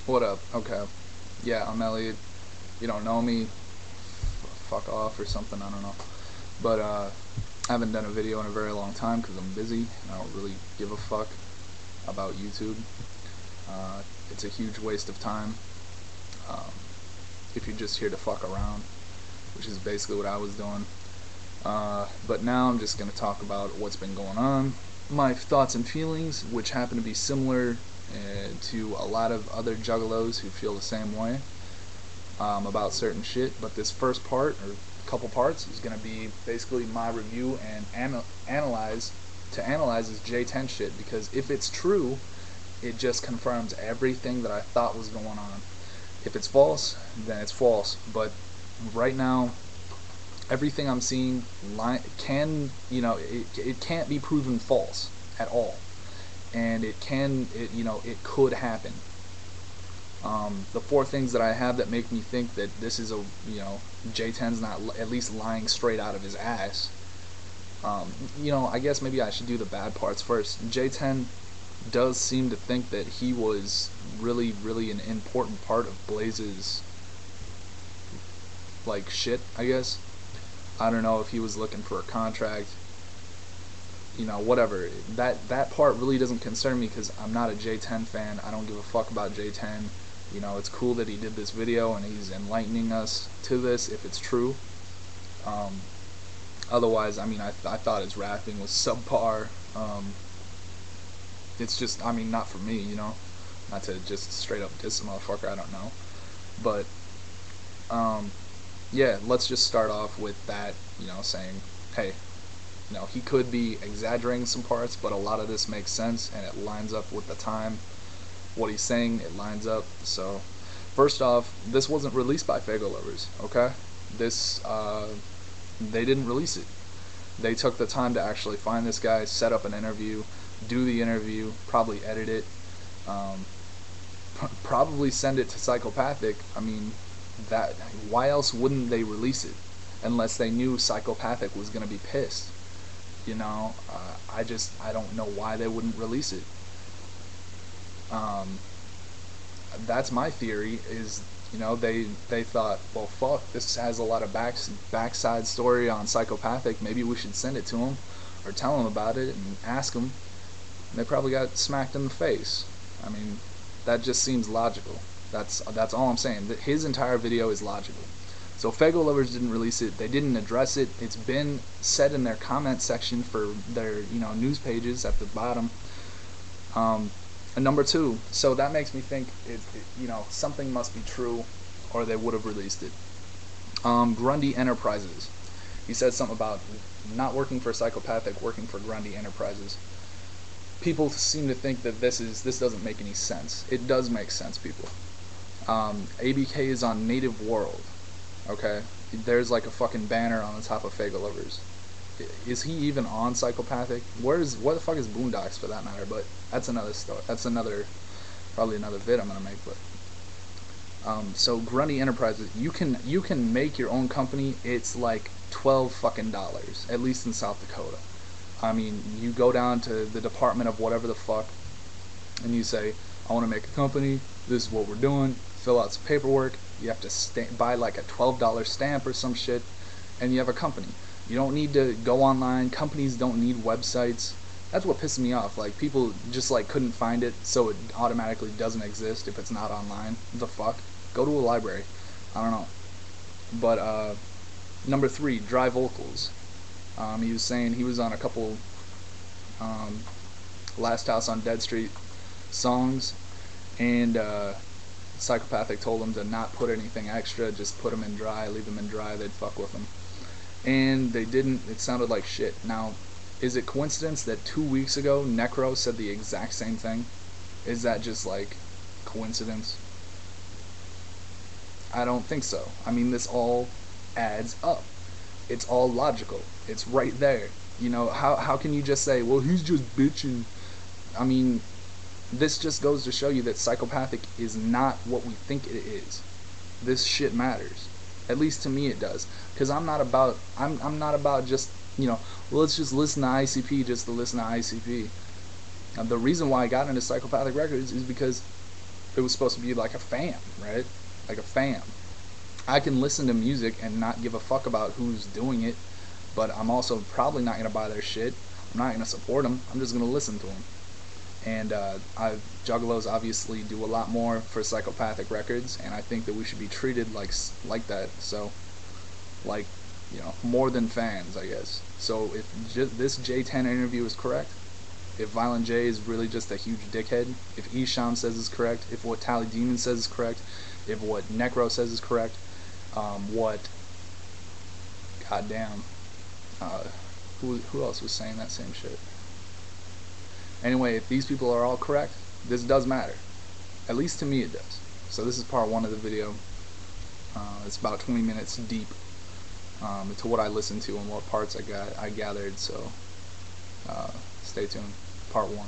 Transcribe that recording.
What up? Okay. Yeah, I'm Elliot. You don't know me, fuck off or something, I don't know. But I haven't done a video in a very long time because I'm busy and I don't really give a fuck about YouTube. It's a huge waste of time um, if you're just here to fuck around, which is basically what I was doing. But now I'm just going to talk about what's been going on, my thoughts and feelings, which happen to be similar to a lot of other juggalos who feel the same way about certain shit. But this first part, or couple parts, is going to be basically my review and analyze this J-10 shit, because if it's true, it just confirms everything that I thought was going on. If it's false, then it's false. But right now, everything I'm seeing it can't be proven false at all, and it could happen. The four things that I have that make me think that this is J-10's not at least lying straight out of his ass. I guess maybe I should do the bad parts first. J-10 does seem to think that he was really, really an important part of Blaze's shit, I guess. I don't know if he was looking for a contract, whatever. That part really doesn't concern me because I'm not a J-10 fan. I don't give a fuck about J-10. It's cool that he did this video and he's enlightening us to this if it's true. Otherwise, I thought his rapping was subpar. It's just, not for me, not to just straight up diss a motherfucker, I don't know. But, yeah, let's just start off with that, saying, hey, he could be exaggerating some parts, but a lot of this makes sense, and it lines up with the time. What he's saying, it lines up. So, first off, this wasn't released by Fago Lovers, okay? They didn't release it. They took the time to actually find this guy, set up an interview, do the interview, probably edit it, probably send it to Psychopathic. Why else wouldn't they release it? Unless they knew Psychopathic was going to be pissed. I don't know why they wouldn't release it. That's my theory, is, they thought, well, fuck, this has a lot of backside story on Psychopathic, maybe we should send it to him, or tell him about it, and ask him. And they probably got smacked in the face. That just seems logical. That's all I'm saying. His entire video is logical. So Fago Lovers didn't release it. They didn't address it. It's been said in their comment section for their news pages at the bottom. And number two, so that makes me think something must be true, or they would have released it. Grundy Enterprises. He said something about not working for Psychopathic, working for Grundy Enterprises. People seem to think that this doesn't make any sense. It does make sense, people. ABK is on Native World. Okay, there's like a fucking banner on the top of Fago Lovers. Is he even on Psychopathic? Where the fuck is Boondocks, for that matter? But that's another story. That's probably another vid I'm gonna make. But so Grundy Enterprises, you can make your own company. It's like $12 fucking, at least in South Dakota. You go down to the department of whatever the fuck, and you say, I want to make a company. This is what we're doing. Fill out some paperwork. You have to buy like a $12 stamp or some shit, and you have a company. You don't need to go online. Companies don't need websites. That's what pisses me off. Like, people just couldn't find it, so it automatically doesn't exist if it's not online. The fuck? Go to a library. I don't know. But number three, Dry Vocals. He was saying he was on a couple Last House on Dead Street songs, and Psychopathic told him to not put anything extra, just put them in dry, leave them in dry, they'd fuck with them. And they didn't. It sounded like shit. Now, is it coincidence that 2 weeks ago Necro said the exact same thing? Is that just coincidence? I don't think so. This all adds up. It's all logical. It's right there. How can you just say, well, he's just bitching? This just goes to show you that Psychopathic is not what we think it is. This shit matters. At least to me it does. Because I'm not about just, let's just listen to ICP just to listen to ICP. The reason why I got into Psychopathic Records is because it was supposed to be like a fam, right? Like a fam. I can listen to music and not give a fuck about who's doing it, but I'm also probably not gonna buy their shit. I'm not gonna support them. I'm just gonna listen to them. And Juggalos obviously do a lot more for Psychopathic Records, and I think that we should be treated like that. So, like, you know, more than fans, I guess. So if this J-10 interview is correct, if Violent J is really just a huge dickhead, if Isham says is correct, if what Tally Demon says is correct, if what Necro says is correct, what goddamn who else was saying that same shit? Anyway, if these people are all correct, this does matter. At least to me it does. So this is part 1 of the video. It's about 20 minutes deep to what I listened to and what parts I gathered. So stay tuned. Part 1.